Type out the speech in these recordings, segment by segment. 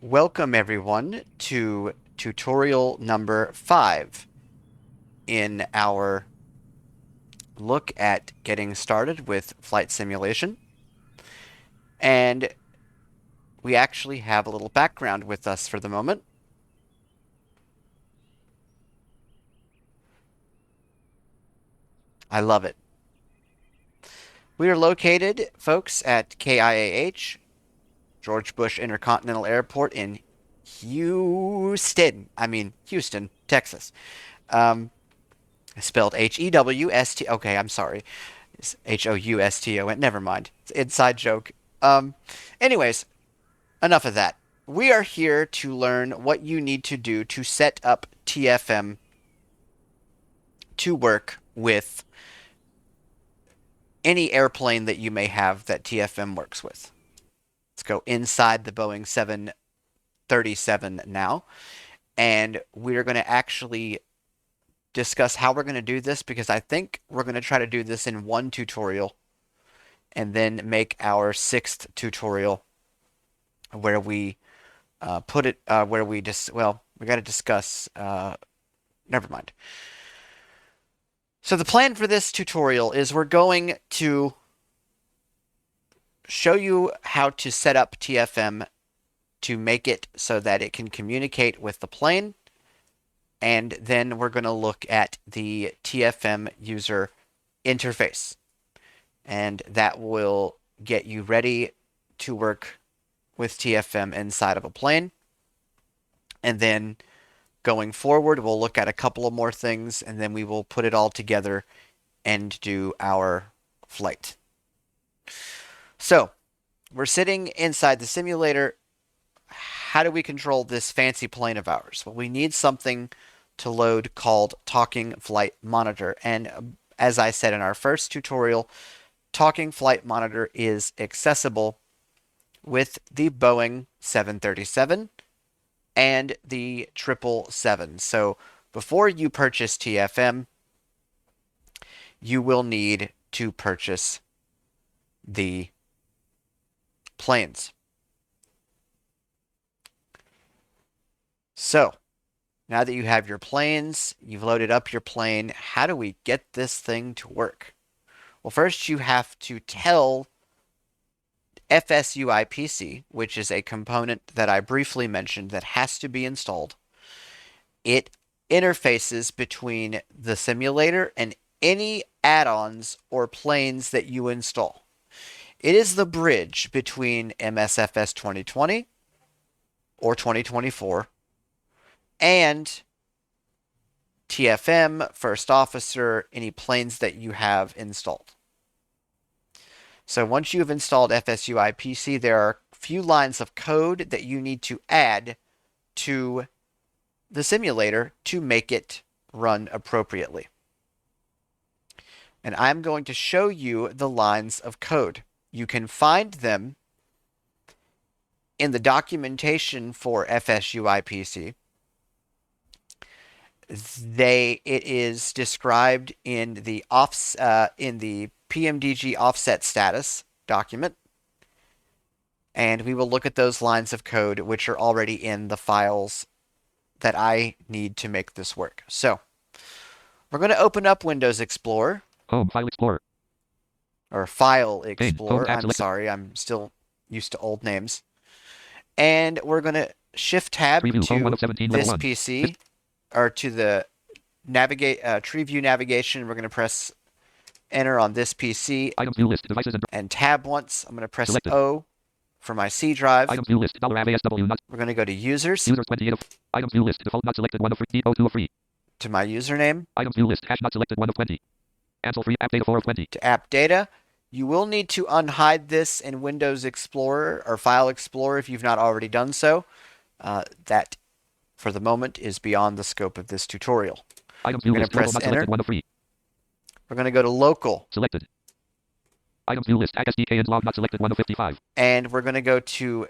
Welcome everyone to tutorial number 5 in our look at getting started with flight simulation. And we actually have a little background with us for the moment. I love it. We are located, folks, at KIAH, George Bush Intercontinental Airport in Houston, Texas. Um, Spelled Hewst. Okay, I'm sorry. It's Housto. Never mind. It's an inside joke. Um, Anyways, enough of that. We are here to learn what you need to do to set up TFM to work with any airplane that you may have that TFM works with. Let's go inside the Boeing 737 now, and we're going to actually discuss how we're going to do this because I think we're going to try to do this in one tutorial and then make our 6th tutorial where we put it where we just we got to discuss. Never mind. So the plan for this tutorial is we're going to show you how to set up TFM to make it so that it can communicate with the plane, and then we're going to look at the TFM user interface, and that will get you ready to work with TFM inside of a plane. And then going forward, we'll look at a couple of more things, and then we will put it all together and do our flight. So, we're sitting inside the simulator. How do we control this fancy plane of ours? Well, we need something to load called Talking Flight Monitor. And as I said in our first tutorial, Talking Flight Monitor is accessible with the Boeing 737 and the 777. So before you purchase TFM, you will need to purchase the planes. So now that you have your planes, you've loaded up your plane, how do we get this thing to work? Well, first you have to tell FSUIPC, which is a component that I briefly mentioned that has to be installed. It interfaces between the simulator and any add-ons or planes that you install. It is the bridge between MSFS 2020 or 2024 and TFM, First Officer, any planes that you have installed. So once you've installed FSUIPC, there are a few lines of code that you need to add to the simulator to make it run appropriately. And I'm going to show you the lines of code. You can find them in the documentation for FSUIPC. It is described in the PMDG offset status document, and we will look at those lines of code which are already in the files that I need to make this work. So we're going to open up Windows Explorer. Home File Explorer. Or File Pane. Home Explorer. tab I'm selected. sorry, I'm still used to old names. And we're going to Shift Tab Tree View. Home 1 to of 17 level this 1. PC, or to the Tree View navigation. We're going to press Enter on this PC. Items view list. Devices and tab once. I'm going to press selected. O for my C drive. Items view list. $ASW not. We're going to go to Users. Users 28 of. Items view list. Default not selected 1 of 3. O2 of 3. To my username. Items view list. Hash not selected 1 of 20. Ansel 3. App data 4 of 20. To app data. You will need to unhide this in Windows Explorer or File Explorer if you've not already done so. That, for the moment, is beyond the scope of this tutorial. Items We're view going list. to press Not Enter. selected 1 of 3. We're going to go to Local. Selected. Items view list. Hack SDK and log not selected 1 of 55. And we're going to go to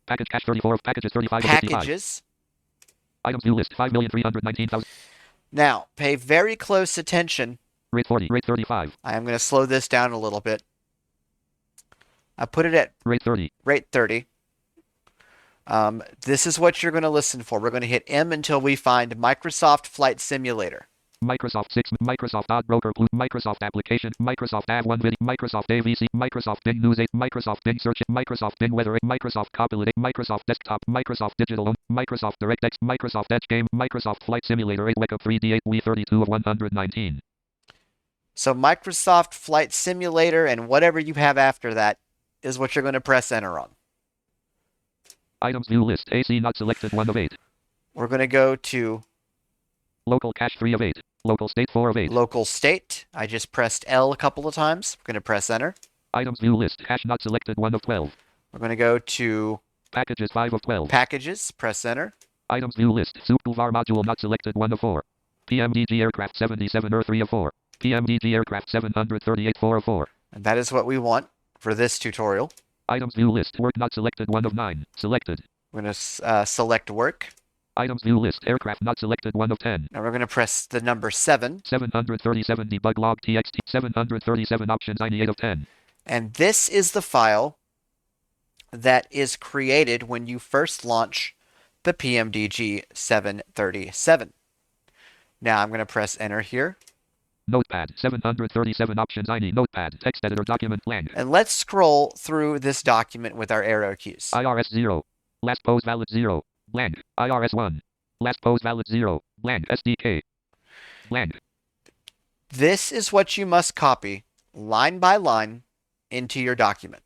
Package cache 34 of packages 35 of 55. Packages. Items view list. 5,319,000. Now, pay very close attention. Rate 40. Rate 35. I am going to slow this down a little bit. I put it at Rate 30. rate 30. This is what you're going to listen for. We're going to hit M until we find Microsoft Flight Simulator. Microsoft 6, Microsoft Dot Broker Blue, Microsoft Application, Microsoft AV1 Video, Microsoft AVC, Microsoft Bing News 8, Microsoft Bing Search, Microsoft Bing Weather 8, Microsoft Copilot 8, Microsoft Desktop, Microsoft Digital, Microsoft DirectX, Microsoft Edge Game, Microsoft Flight Simulator 8, Wake Up 3D8, We32 of 119. So Microsoft Flight Simulator and whatever you have after that is what you're going to press enter on. Items view list, AC not selected 1 of 8. We're going to go to Local cache 3 of 8. Local state 4 of 8. local state. I just pressed L a couple of times. We're going to press enter. Items view list, hash not selected 1 of 12. We're going to go to Packages 5 of 12. packages. Press enter. Items view list, Super module not selected 1 of 4. PMDG aircraft 77 or 3 of 4. PMDG aircraft 738 4 of 4. And that is what we want for this tutorial. Items view list, work not selected 1 of 9. Selected. We're going to select work. Items view list, aircraft not selected 1 of 10. Now we're going to press the number 7. 737 debug log txt, 737 options 98 of 10. And this is the file that is created when you first launch the PMDG 737. Now I'm going to press enter here. Notepad, 737 options I need. Notepad, text editor document blank. And let's scroll through this document with our arrow keys. IRS 0. Last pose valid 0. Blank. IRS 1. Last pose valid 0. Blank. SDK. Blank. This is what you must copy line by line into your document.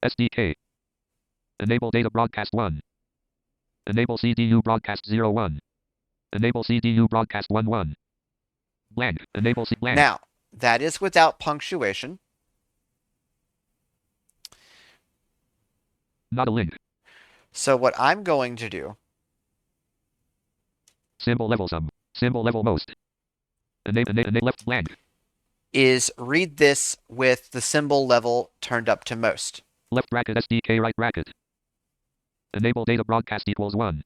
SDK. Enable data broadcast 1. Enable CDU broadcast 01. Enable CDU broadcast 11. Blank. Enable C blank. Now, that is without punctuation. Not a link. So what I'm going to do, Symbol level sum. Symbol level most. Enable left blank. is read this with the symbol level turned up to most. Left bracket SDK right bracket. Enable data broadcast equals 1.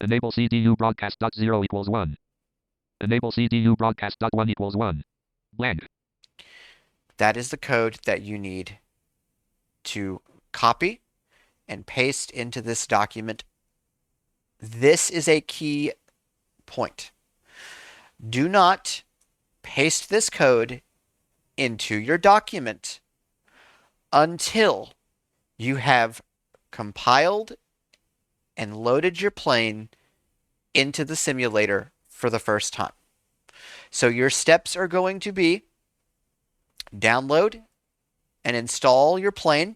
Enable CDU broadcast dot 0 equals 1. Enable CDU broadcast dot 1 equals 1. Blank. That is the code that you need to copy and paste into this document. This is a key point. Do not paste this code into your document until you have compiled and loaded your plane into the simulator for the first time. So your steps are going to be download and install your plane,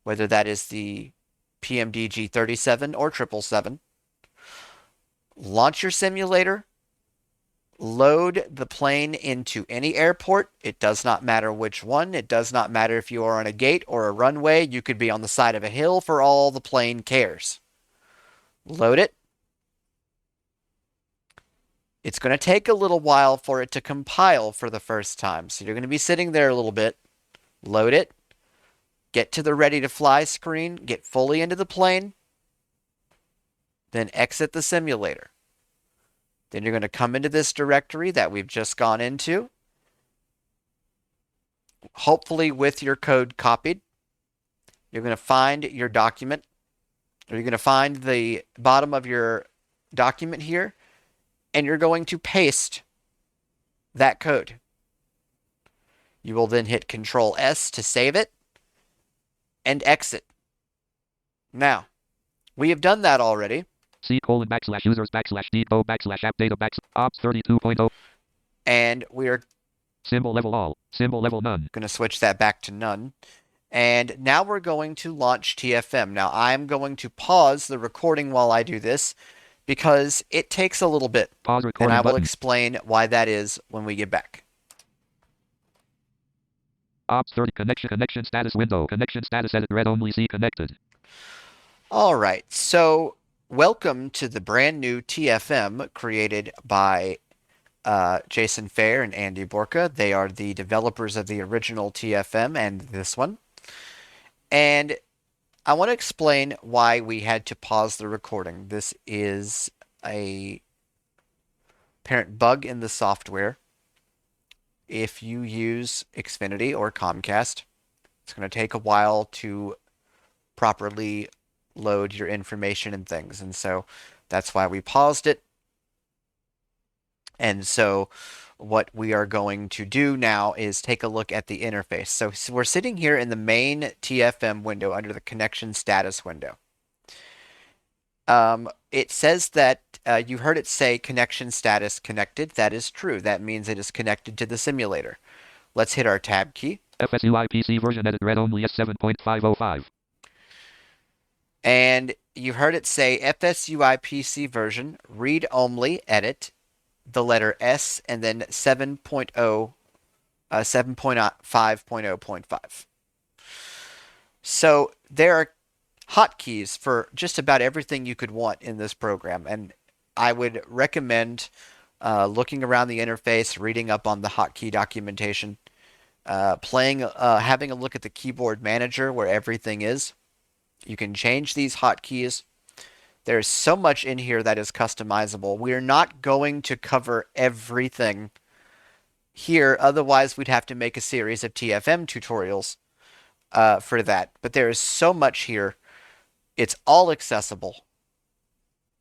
whether that is the PMDG 37 or 777. Launch your simulator. Load the plane into any airport. It does not matter which one. It does not matter if you are on a gate or a runway. You could be on the side of a hill for all the plane cares. Load it. It's going to take a little while for it to compile for the first time. So you're going to be sitting there a little bit. Load it. Get to the ready to fly screen. Get fully into the plane. Then exit the simulator. Then you're going to come into this directory that we've just gone into. Hopefully with your code copied. You're going to find your document. Or you're going to find the bottom of your document here. And you're going to paste that code. You will then hit Control S to save it. And exit. Now, we have done that already. C:// users /depot /app data ops 32.0. And we are symbol level all. Symbol level none. Going to switch that back to none. And now we're going to launch TFM. Now I'm going to pause the recording while I do this because it takes a little bit. Pause recording and I will button. explain why that is when we get back. Ops 30 connection status window. Connection status edit read only C connected. All right. So welcome to the brand new TFM created by Jason Fair and Andy Borka. They are the developers of the original TFM and this one. And I want to explain why we had to pause the recording. This is a apparent bug in the software. If you use Xfinity or Comcast, it's going to take a while to properly load your information and things. And so that's why we paused it. And so what we are going to do now is take a look at the interface. So we're sitting here in the main TFM window under the connection status window. It says that you heard it say connection status connected. That is true. That means it is connected to the simulator. Let's hit our tab key. FSUI PC version edit read only S7.505. And you heard it say FSUI PC version read only edit the letter S and then 7.5.0.5. So there are hotkeys for just about everything you could want in this program, and I would recommend looking around the interface, reading up on the hotkey documentation, having a look at the keyboard manager where everything is. You can change these hotkeys. There's so much in here that is customizable. We're not going to cover everything here, otherwise we'd have to make a series of TFM tutorials for that. But there is so much here. It's all accessible.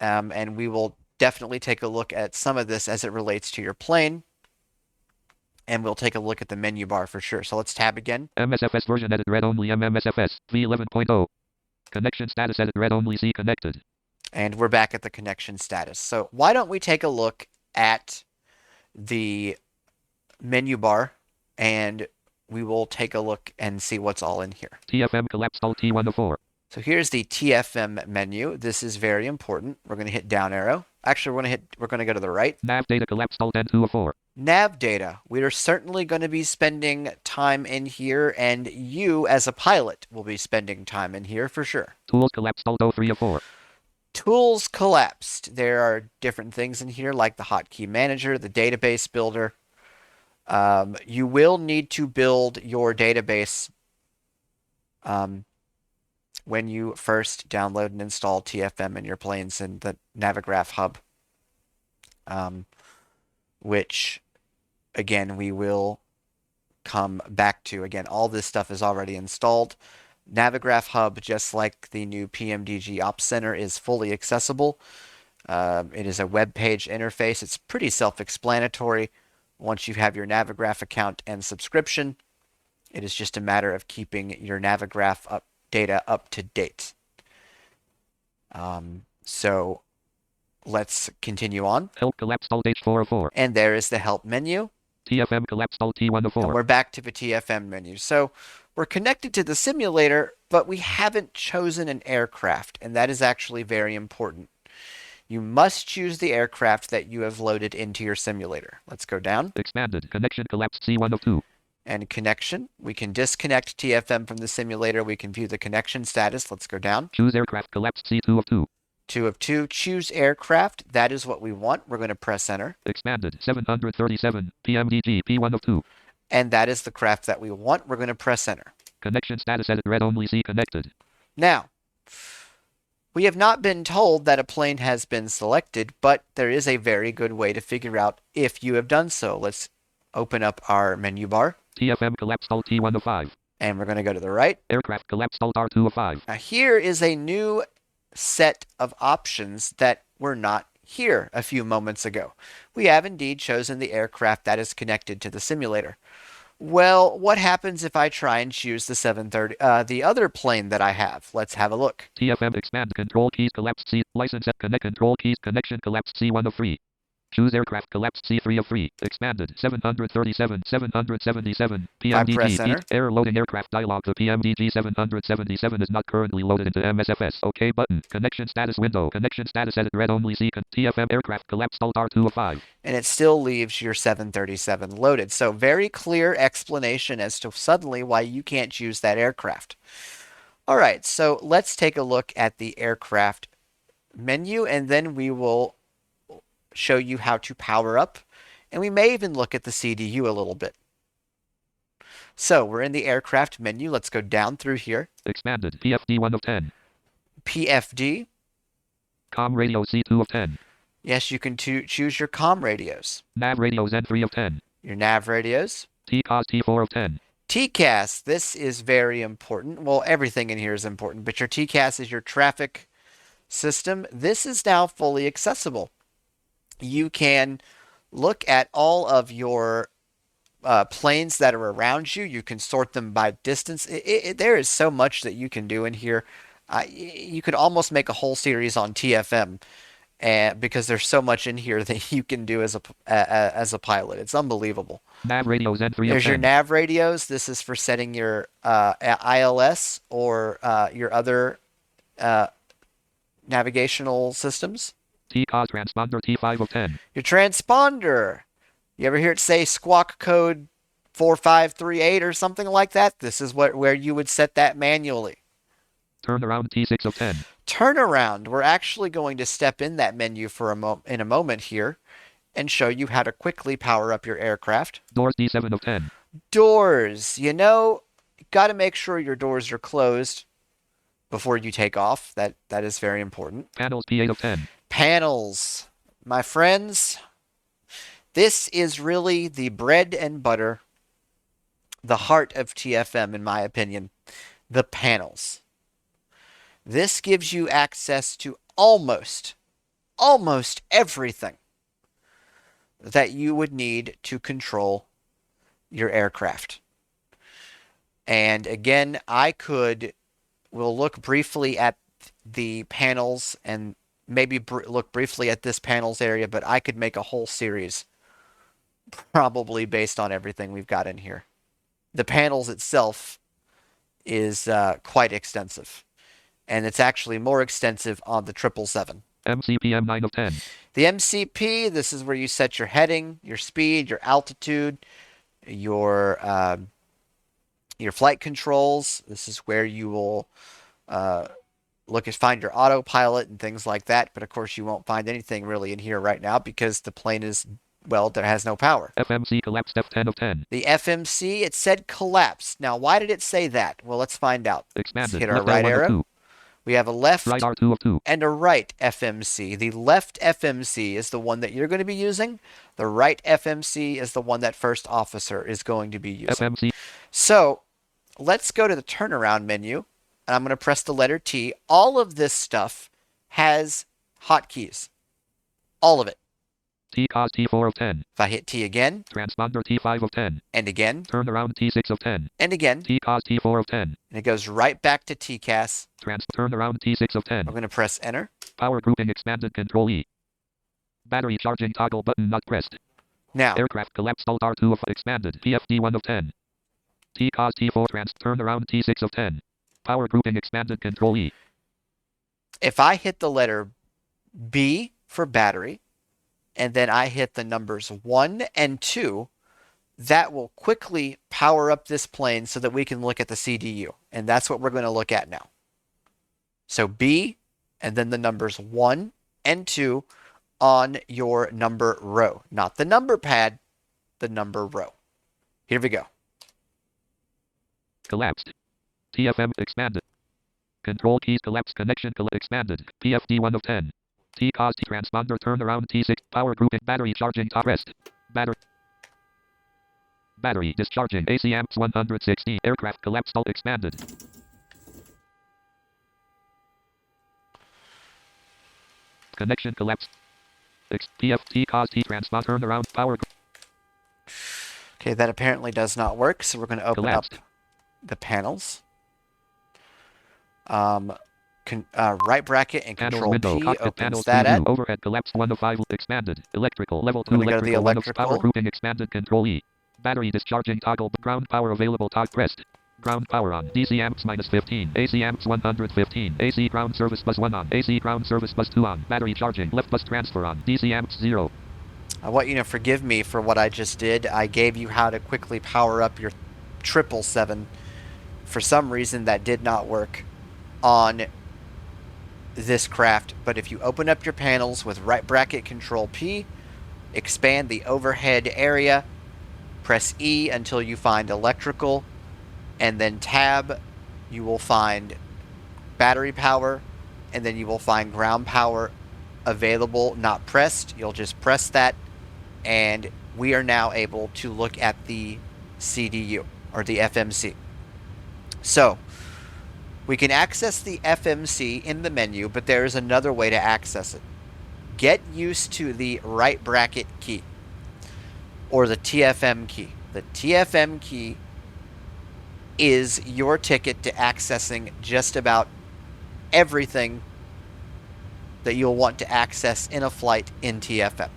And we will definitely take a look at some of this as it relates to your plane. And we'll take a look at the menu bar for sure. So let's tab again. MSFS version edit read only MMSFS v11.0. Connection status edit read only C connected. And we're back at the connection status. So why don't we take a look at the menu bar and we will take a look and see what's all in here. TFM collapsed Alt T104. So here's the TFM menu. This is very important. We're going to hit down arrow. Actually, we're going to go to the right. Nav data collapsed Alt N204. Nav data. We are certainly going to be spending time in here, and you as a pilot will be spending time in here for sure. Tools collapsed Alt 0304. Tools collapsed. There are different things in here like the hotkey manager, the database builder. You will need to build your database when you first download and install TFM in your planes in the Navigraph hub, which again we will come back to. Again, all this stuff is already installed. Navigraph hub, just like the new PMDG Ops Center, is fully accessible. It is a web page interface. It's pretty self-explanatory. Once you have your Navigraph account and subscription, it is just a matter of keeping your Navigraph data up to date. So let's continue on. Help collapsed Alt H404. And there is the help menu. TFM collapsed Alt T104. And we're back to the TFM menu. So we're connected to the simulator, but we haven't chosen an aircraft, and that is actually very important. You must choose the aircraft that you have loaded into your simulator. Let's go down. Expanded. Connection collapsed C102. And connection. We can disconnect TFM from the simulator. We can view the connection status. Let's go down. Choose aircraft collapsed C2 of 2. 2 of 2. Choose aircraft. That is what we want. We're going to press enter. Expanded. 737. PMDG P1 of 2. And that is the craft that we want. We're going to press enter. Connection status edit read only C connected. Now, we have not been told that a plane has been selected, but there is a very good way to figure out if you have done so. Let's open up our menu bar. TFM collapsed Alt T105. And we're going to go to the right. Aircraft collapsed Alt R205. Now here is a new set of options that were not here a few moments ago. We have indeed chosen the aircraft that is connected to the simulator. Well, what happens if I try and choose the 730, the other plane that I have? Let's have a look. TFM expand control keys collapsed C. License set connect control keys connection collapsed C1 of 3. Choose aircraft collapsed C3 of 3. Expanded 737 777 PMDG error loading aircraft dialog. The PMDG 777 is not currently loaded into MSFS. OK button. Connection status window. Connection status edit read only C. TFM aircraft collapsed Alt R2 of 5. And it still leaves your 737 loaded. So very clear explanation as to suddenly why you can't choose that aircraft. All right, so let's take a look at the aircraft menu, and then we will show you how to power up, and we may even look at the CDU a little bit. So we're in the aircraft menu. Let's go down through here. Expanded PFD 1 of 10. PFD. Com radio C2 of 10. Yes, you can choose your com radios. Nav radios N3 of 10. Your nav radios. TCOS T4 of 10. TCAS, this is very important. Well, everything in here is important, but your TCAS is your traffic system. This is now fully accessible. You can look at all of your planes that are around you. You can sort them by distance. There is so much that you can do in here. You could almost make a whole series on TFM, because there's so much in here that you can do as a pilot. It's unbelievable. Nav radios N3 of There's your 10. nav radios. This is for setting your ILS or your other navigational systems. TCAS transponder T5 of 10. Your transponder. You ever hear it say squawk code 4538 or something like that? This is where you would set that manually. Turnaround T6 of 10. Turnaround. We're actually going to step in that menu for in a moment here and show you how to quickly power up your aircraft. Doors D7 of 10. Doors. Got to make sure your doors are closed before you take off. That is very important. Panels P8 of 10. Panels. My friends, this is really the bread and butter, the heart of TFM, in my opinion. The panels. This gives you access to almost everything that you would need to control your aircraft. And again, we'll look briefly at the panels and maybe look briefly at this panels area, but I could make a whole series probably based on everything we've got in here. The panels itself is quite extensive, and it's actually more extensive on the 777. MCP M9 of 10. The MCP, this is where you set your heading, your speed, your altitude, your flight controls. This is where you will find your autopilot and things like that. But of course, you won't find anything really in here right now because the plane is, there has no power. FMC collapsed F10 of 10. The FMC, it said collapsed. Now, why did it say that? Well, let's find out. Expanded. Let's hit our right arrow. We have a left right R2 of 2. and a right FMC. The left FMC is the one that you're going to be using. The right FMC is the one that first officer is going to be using. FMC. So let's go to the turnaround menu, and I'm going to press the letter T. All of this stuff has hotkeys. All of it. TCAS T4 of 10. If I hit T again. Transponder T5 of 10. And again. Turnaround T6 of 10. And again. TCAS T4 of 10. And it goes right back to TCAS. Turnaround T6 of 10. I'm going to press enter. Power grouping expanded Control E. Battery charging toggle button not pressed. Now. Aircraft collapsed Alt R2 of expanded. PFD 1 of 10. TCAS T4 turnaround T6 of 10. Power grouping expanded Control E. If I hit the letter B for battery, and then I hit the numbers 1 and 2, that will quickly power up this plane so that we can look at the CDU. And that's what we're going to look at now. So B, and then the numbers 1 and 2 on your number row. Not the number pad, the number row. Here we go. Collapsed. TFM expanded. Control keys collapsed. Connection expanded. PFD 1 of 10. TCAS transponder turnaround T6. Power grouping battery charging top rest. Battery discharging AC amps 160. Aircraft collapsed Alt expanded. Connection collapsed. TCAS transponder turnaround power. Okay, that apparently does not work, so we're going to open up the panels. Right bracket and Control window, P opens that at. Overhead collapsed 1 of 5 expanded. Electrical level 2 electrical 1 of power grouping expanded Control E. Battery discharging toggle ground power available toggle pressed. Ground power on. DC amps -15. AC amps 115. AC ground service bus 1 on. AC ground service bus 2 on. Battery charging left bus transfer on. DC amps 0. I want you to forgive me for what I just did. I gave you how to quickly power up your 777. For some reason that did not work on this craft, but if you open up your panels with right bracket Control P, expand the overhead area, press E until you find electrical, and then tab, you will find battery power, and then you will find ground power available, not pressed. You'll just press that, and we are now able to look at the CDU. or the FMC. So we can access the FMC in the menu, but there is another way to access it. Get used to the right bracket key, or the TFM key. The TFM key is your ticket to accessing just about everything that you'll want to access in a flight in TFM.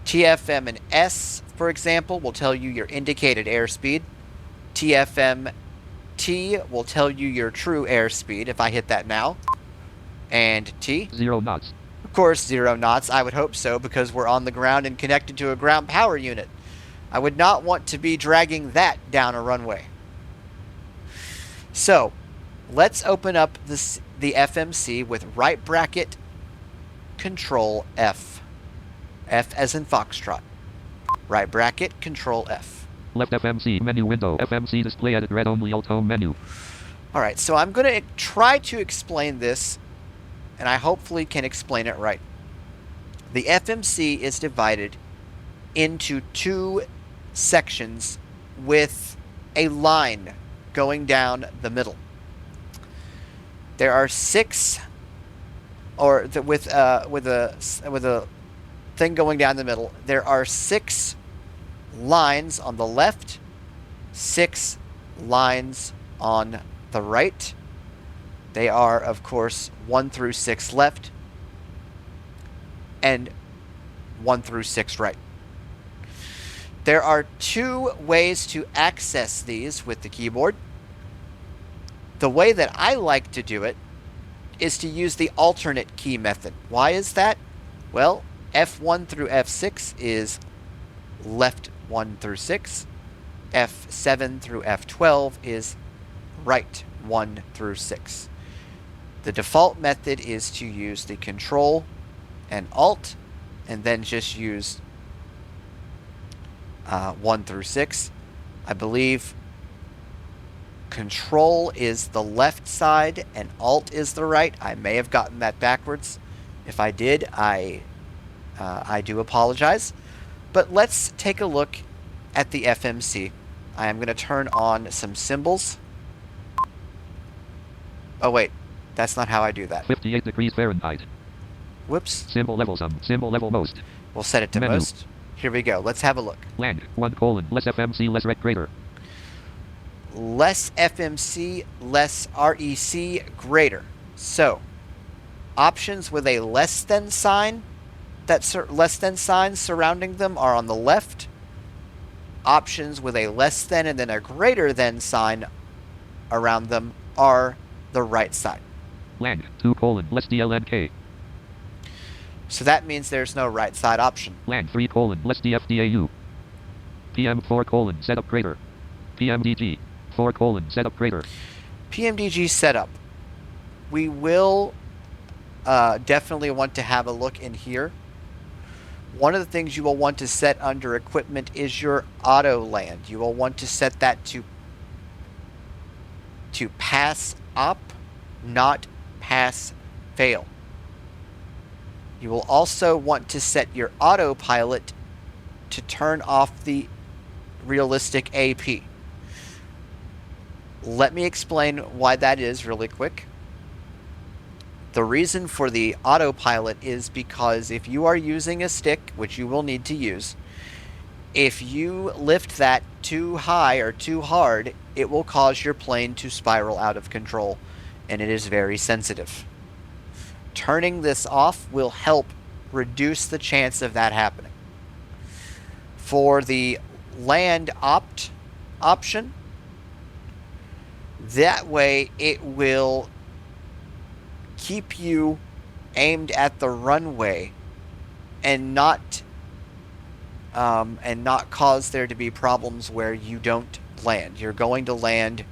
TFM and S, for example, will tell you your indicated airspeed. TFM T will tell you your true airspeed if I hit that now. And T? 0 knots. Of course, 0 knots. I would hope so, because we're on the ground and connected to a ground power unit. I would not want to be dragging that down a runway. So, let's open up the FMC with right bracket Control F. F as in Foxtrot. Right bracket Control F. Left FMC menu window. FMC display edit red only alt home menu. Alright, so I'm going to try to explain this, and I hopefully can explain it right. The FMC is divided into two sections with a line going down the middle. There are six, or with a thing going down the middle. There are 6 lines on the left, 6 lines on the right. They are, of course, 1 through 6 left and 1 through 6 right. There are 2 ways to access these with the keyboard. The way that I like to do it is to use the alternate key method. Why is that? Well, F1 through F6 is left 1 through 6. F7 through F12 is right 1 through 6. The default method is to use the Control and Alt, and then just use 1 through 6. I believe Control is the left side and Alt is the right. I may have gotten that backwards. If I did, I do apologize. But let's take a look at the FMC. I am going to turn on some symbols. Oh wait, that's not how I do that. 58 degrees Fahrenheit. Whoops. Symbol level sum. Symbol level most. We'll set it to Menu. most. Here we go. Let's have a look. Land 1 colon less FMC less rec greater. Less FMC, less REC, greater. So, options with a less than sign, less than sign surrounding them are on the left. Options with a less than and then a greater than sign around them are the right side. Land 2 colon less DLNK. So that means there's no right side option. Land 3 colon less DFDAU. PM 4 colon setup greater. PMDG 4 colon setup greater. PMDG setup. We will definitely want to have a look in here. One of the things you will want to set under equipment is your auto land. You will want to set that to pass up, not pass fail. You will also want to set your autopilot to turn off the realistic AP. Let me explain why that is really quick. The reason for the autopilot is because if you are using a stick, which you will need to use, if you lift that too high or too hard, it will cause your plane to spiral out of control, and it is very sensitive. Turning this off will help reduce the chance of that happening. For the land option, that way it will keep you aimed at the runway and not cause there to be problems where you don't land. You're going to land.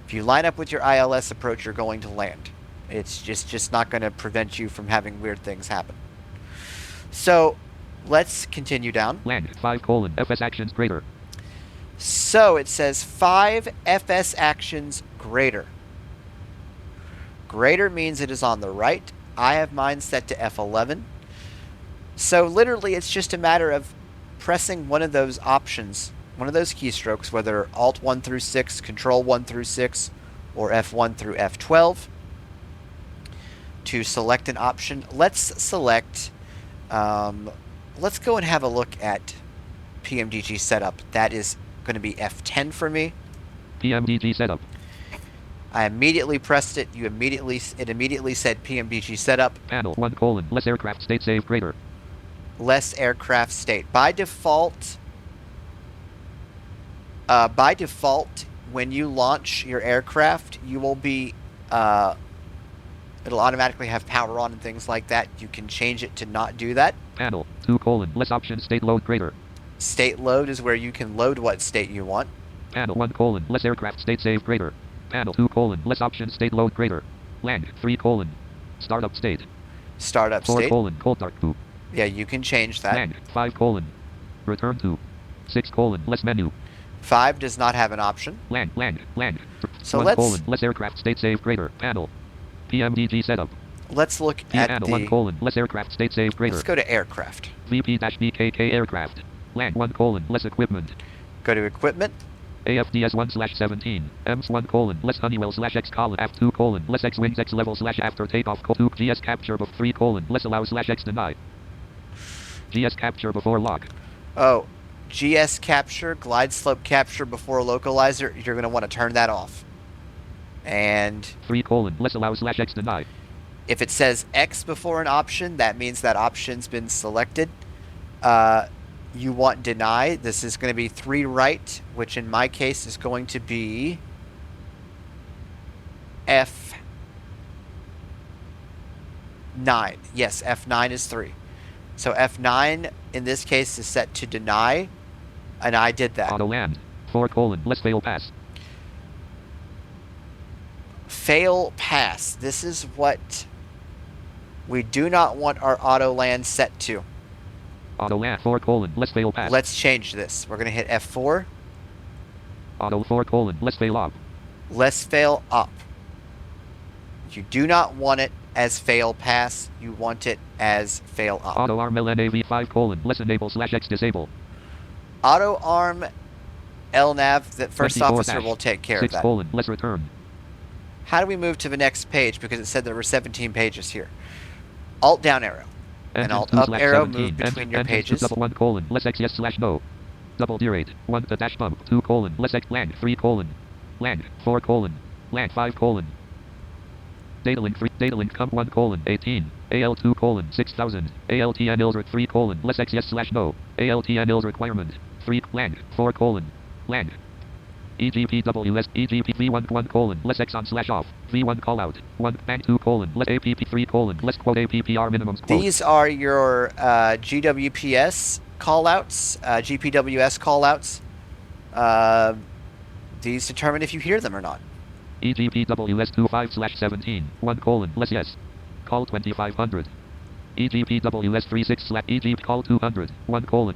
If you line up with your ILS approach, you're going to land. It's just not going to prevent you from having weird things happen. So let's continue down. Land 5 colon FS actions greater. So it says 5 FS actions greater. Greater means it is on the right. I have mine set to F11. So literally it's just a matter of pressing one of those options one of those keystrokes, whether Alt 1 through 6, Control 1 through 6, or F1 through F12, to select an option. Let's select, let's go and have a look at PMDG setup. That is going to be F10 for me. PMDG setup. I immediately pressed it. It immediately said PMDG setup. Panel 1: less aircraft state save greater. Less aircraft state. By default, when you launch your aircraft, you will be, it'll automatically have power on and things like that. You can change it to not do that. Panel 2: less option state load greater. State load is where you can load what state you want. Panel 1: less aircraft state save greater. Panel 2: less option state load greater. Land 3: startup state. Startup 4: state. cold start to. Yeah, you can change that. Land 5: return to. 6: less menu. 5 does not have an option. Land. So 1: let's less aircraft state save greater. Panel. PMDG setup. let's look at Panel the 1: less aircraft state save greater. Let's go to aircraft. VP-BKK aircraft. Land 1: less equipment. Go to equipment. AFDS 1/17. EMS 1: less Honeywell /X F2: less X wings X level /after takeoff 2 GS capture before 3: less allow /X deny. GS capture before lock. Oh, GS capture, glide slope capture before localizer. You're going to want to turn that off. And 3: less allow /X deny. if it says X before an option, that means that option's been selected. You want deny. This is going to be 3 right, which in my case is going to be F9. Yes, F9 is 3. So F9 in this case is set to deny, and I did that. Auto land 4: less fail pass. Fail pass. This is what we do not want our auto land set to. Auto land 4: less fail pass. Let's change this. We're going to hit F4. Auto 4: less fail up. Less fail up. You do not want it as fail pass. You want it as fail up. Auto arm LNAV 5: less enable /X disable. Auto arm LNAV, that first 24 officer will take care of 6: that. less return. How do we move to the next page? Because it said there were 17 pages here. Alt down arrow. And Alt up arrow move between your pages. Double 1: less X yes /no. Double D rate 1 the dash bump 2: less X land 3: land 4: land 5: data link 3 data link com 1: 18 AL 2: 6000 ALTN ILS 3: less X yes /no ALTN ILS requirement 3 land 4: land EGPWS EGP V1 1: less X on /off V1 call out 1 bang 2: less APP 3: less quote APPR minimums quote. These are your GWPS callouts, GPWS callouts. These determine if you hear them or not. EGPWS 25/17 1: less yes call 2500 EGPWS 36 EGP call 200 1: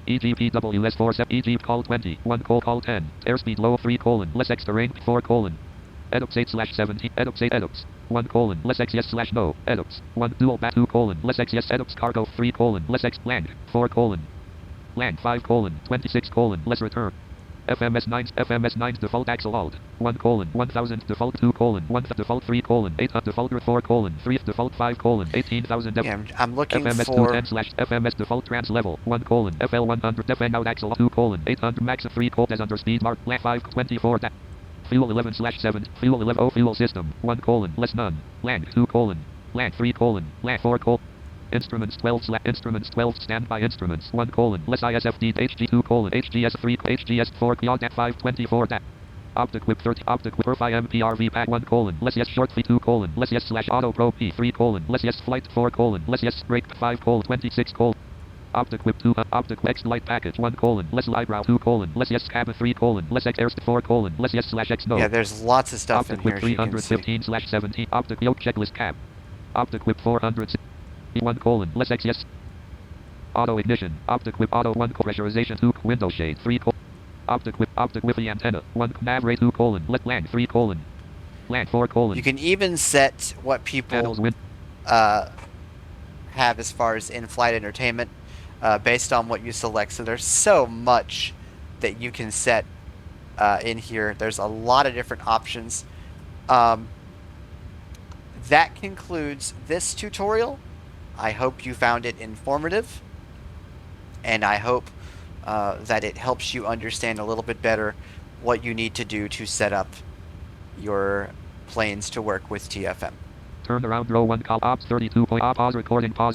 EGPWS 47 EGP call 20 1 call 10 airspeed low 3: less X terrain 4: EDOPS 8/17 EDOPS 8 EDOPS 1: less X yes /no EDOPS 1 dual bat 2: less X yes EDOPS cargo 3: less X land 4: land 5: 26: less return FMS 9's default axle alt 1: 1000 default 2: 1 default 3: 800 default 4: 3 default 5: 18,000 Yeah, I'm looking FMS for 210 FMS default trans level 1: FL 100 FN out axle 2: 800 max 3: as under speed mark 5 24 fuel 11/7 fuel 11 fuel system 1: less none land 2: land 3: land 4: Instruments 12 instruments 12 standby instruments 1: less ISFD HG 2: HGS 3 HGS 4 Quad 5 24 Optic whip 30 Optic whip 5 MPRV pack 1: less yes short fee 2: less yes /auto pro P 3: less yes flight 4: less yes brake 5: 26 Optic whip 2 Optic X light package 1: less eyebrow 2: less yes cabin 3: less X air 4: less yes /X no. Yeah, there's lots of stuff Optic in whip here. 315/17 Optic yoke checklist cab Optic whip 400 1: less X yes auto ignition Optic whip auto 1 pressurization 2 window shade 3: Optic whip the antenna 1 nav rate 2: let land 3: land 4: You can even set what people have as far as in-flight entertainment based on what you select. So there's so much that you can set in here. There's a lot of different options. That concludes this tutorial. I hope you found it informative, and I hope that it helps you understand a little bit better what you need to do to set up your planes to work with TFM. Turn around row 1 call ops 32 point pause recording pause.